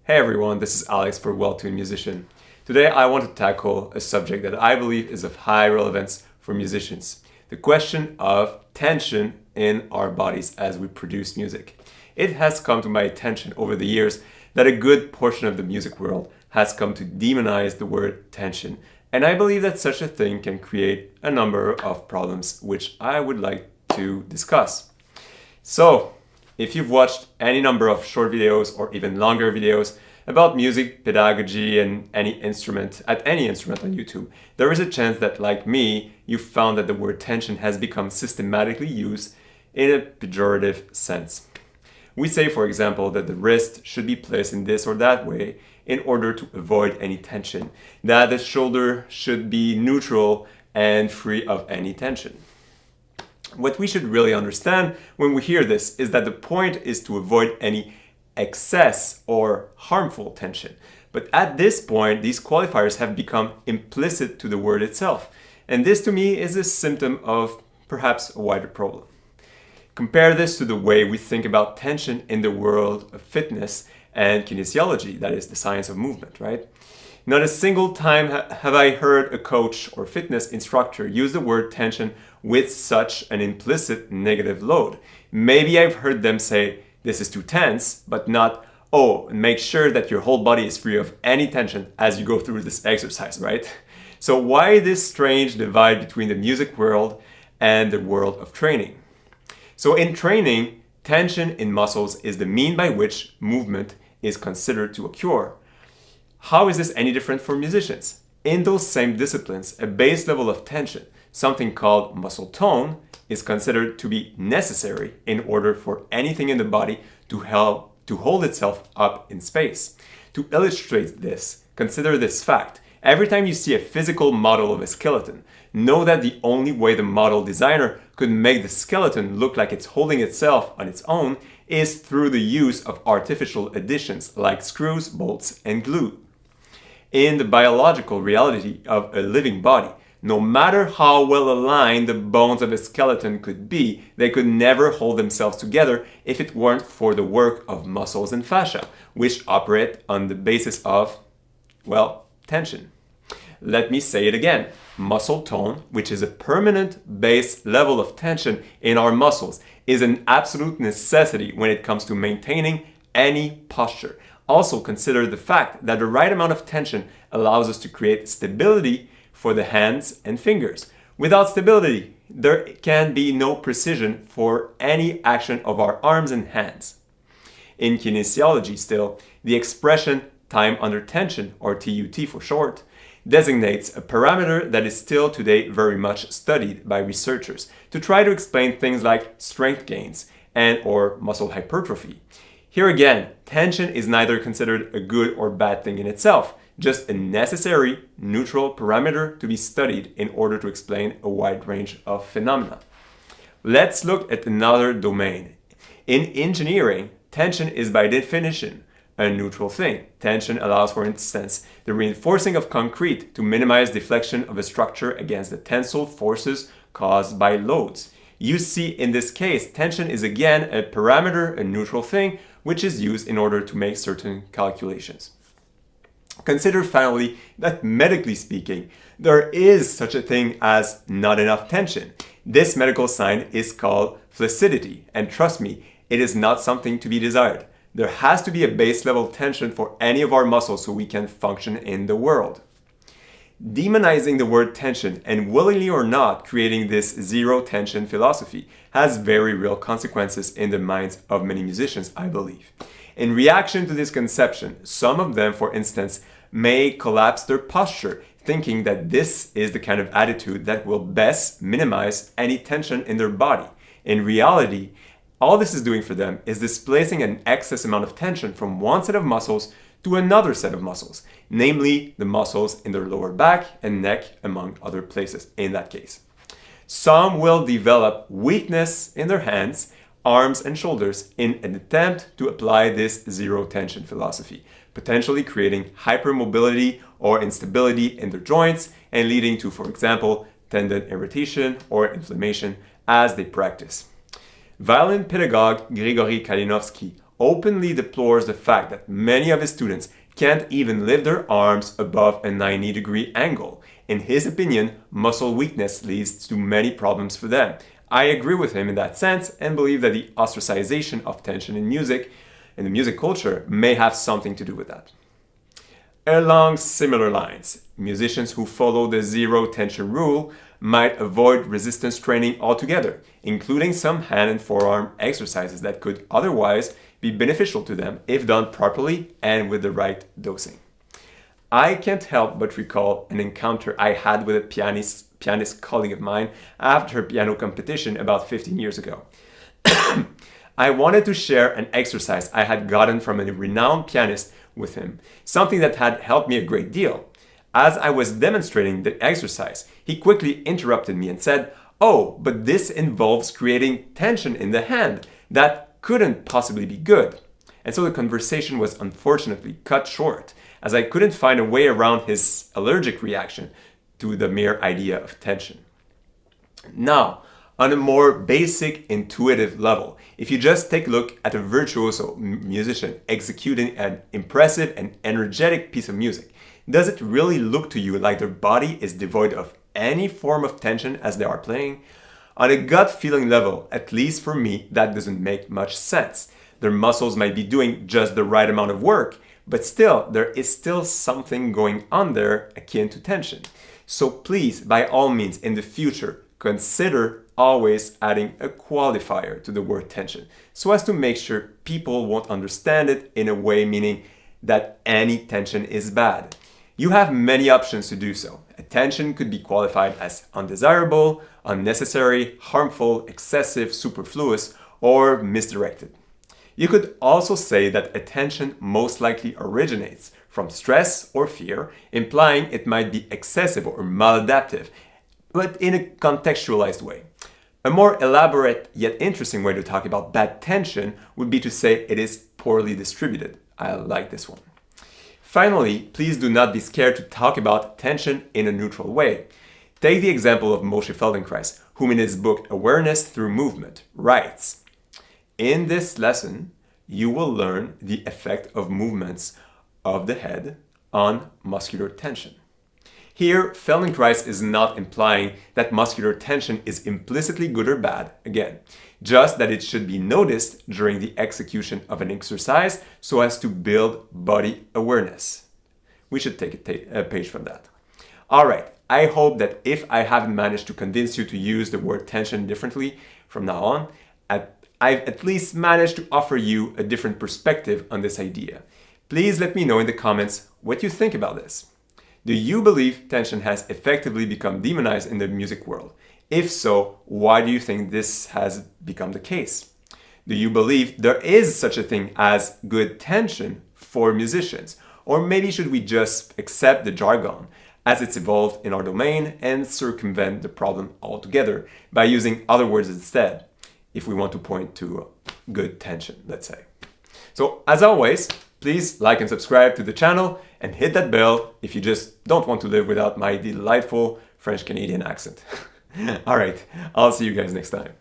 Hey everyone, this is Alex for Well-Tuned Musician. Today I want to tackle a subject that I believe is of high relevance for musicians. The question of tension in our bodies as we produce music. It has come to my attention over the years that a good portion of the music world has come to demonize the word tension. And I believe that such a thing can create a number of problems which I would like to discuss. So, if you've watched any number of short videos or even longer videos about music, pedagogy, and any instrument on YouTube, there is a chance that, like me, you found that the word tension has become systematically used in a pejorative sense. We say, for example, that the wrist should be placed in this or that way in order to avoid any tension, that the shoulder should be neutral and free of any tension. What we should really understand when we hear this is that the point is to avoid any excess or harmful tension. But at this point, these qualifiers have become implicit to the word itself. And this to me is a symptom of perhaps a wider problem. Compare this to the way we think about tension in the world of fitness and kinesiology, that is the science of movement, right? Not a single time have I heard a coach or fitness instructor use the word tension with such an implicit negative load. Maybe I've heard them say, this is too tense, but not, oh, make sure that your whole body is free of any tension as you go through this exercise, right? So why this strange divide between the music world and the world of training? So in training, tension in muscles is the mean by which movement is considered to occur. How is this any different for musicians? In those same disciplines, a base level of tension, something called muscle tone, is considered to be necessary in order for anything in the body to hold itself up in space. To illustrate this, consider this fact. Every time you see a physical model of a skeleton, know that the only way the model designer could make the skeleton look like it's holding itself on its own is through the use of artificial additions like screws, bolts, and glue. In the biological reality of a living body, no matter how well aligned the bones of a skeleton could be, they could never hold themselves together if it weren't for the work of muscles and fascia, which operate on the basis of, well, tension. Let me say it again. Muscle tone, which is a permanent base level of tension in our muscles, is an absolute necessity when it comes to maintaining any posture. Also consider the fact that the right amount of tension allows us to create stability for the hands and fingers. Without stability, there can be no precision for any action of our arms and hands. In kinesiology still, the expression time under tension, or TUT for short, designates a parameter that is still today very much studied by researchers to try to explain things like strength gains and or muscle hypertrophy. Here again, tension is neither considered a good or bad thing in itself, just a necessary neutral parameter to be studied in order to explain a wide range of phenomena. Let's look at another domain. In engineering, tension is by definition a neutral thing. Tension allows, for instance, the reinforcing of concrete to minimize deflection of a structure against the tensile forces caused by loads. You see, in this case, tension is again a parameter, a neutral thing, which is used in order to make certain calculations. Consider finally that medically speaking, there is such a thing as not enough tension. This medical sign is called flaccidity, and trust me, it is not something to be desired. There has to be a base level tension for any of our muscles so we can function in the world. Demonizing the word tension and willingly or not creating this zero tension philosophy has very real consequences in the minds of many musicians, I believe. In reaction to this conception, some of them, for instance, may collapse their posture, thinking that this is the kind of attitude that will best minimize any tension in their body. In reality, all this is doing for them is displacing an excess amount of tension from one set of muscles to another set of muscles, namely the muscles in their lower back and neck, among other places in that case. Some will develop weakness in their hands, arms, and shoulders in an attempt to apply this zero tension philosophy, potentially creating hypermobility or instability in their joints and leading to, for example, tendon irritation or inflammation as they practice. Violin pedagogue Grigory Kalinovsky openly deplores the fact that many of his students can't even lift their arms above a 90-degree angle. In his opinion, muscle weakness leads to many problems for them. I agree with him in that sense and believe that the ostracization of tension in music, in the music culture, may have something to do with that. Along similar lines, musicians who follow the zero tension rule might avoid resistance training altogether, including some hand and forearm exercises that could otherwise be beneficial to them if done properly and with the right dosing. I can't help but recall an encounter I had with a pianist colleague of mine after a piano competition about 15 years ago. I wanted to share an exercise I had gotten from a renowned pianist with him, something that had helped me a great deal. As I was demonstrating the exercise, he quickly interrupted me and said, "Oh, but this involves creating tension in the hand. That couldn't possibly be good." And so the conversation was unfortunately cut short, as I couldn't find a way around his allergic reaction to the mere idea of tension. Now, on a more basic, intuitive level, if you just take a look at a virtuoso musician executing an impressive and energetic piece of music, does it really look to you like their body is devoid of any form of tension as they are playing? On a gut feeling level, at least for me, that doesn't make much sense. Their muscles might be doing just the right amount of work, but still, there is still something going on there akin to tension. So please, by all means, in the future, consider always adding a qualifier to the word tension so as to make sure people won't understand it in a way meaning that any tension is bad. You have many options to do so. A tension could be qualified as undesirable, unnecessary, harmful, excessive, superfluous, or misdirected. You could also say that a tension most likely originates from stress or fear, implying it might be excessive or maladaptive, but in a contextualized way. A more elaborate yet interesting way to talk about bad tension would be to say it is poorly distributed. I like this one. Finally, please do not be scared to talk about tension in a neutral way. Take the example of Moshe Feldenkrais, whom in his book Awareness Through Movement writes, "In this lesson, you will learn the effect of movements of the head on muscular tension." Here, Feldenkrais is not implying that muscular tension is implicitly good or bad, again, just that it should be noticed during the execution of an exercise so as to build body awareness. We should take a page from that. All right, I hope that if I haven't managed to convince you to use the word tension differently from now on, I've at least managed to offer you a different perspective on this idea. Please let me know in the comments what you think about this. Do you believe tension has effectively become demonized in the music world? If so, why do you think this has become the case? Do you believe there is such a thing as good tension for musicians? Or maybe should we just accept the jargon as it's evolved in our domain and circumvent the problem altogether by using other words instead, if we want to point to good tension, let's say. So as always, please like and subscribe to the channel and hit that bell if you just don't want to live without my delightful French-Canadian accent. All right, I'll see you guys next time.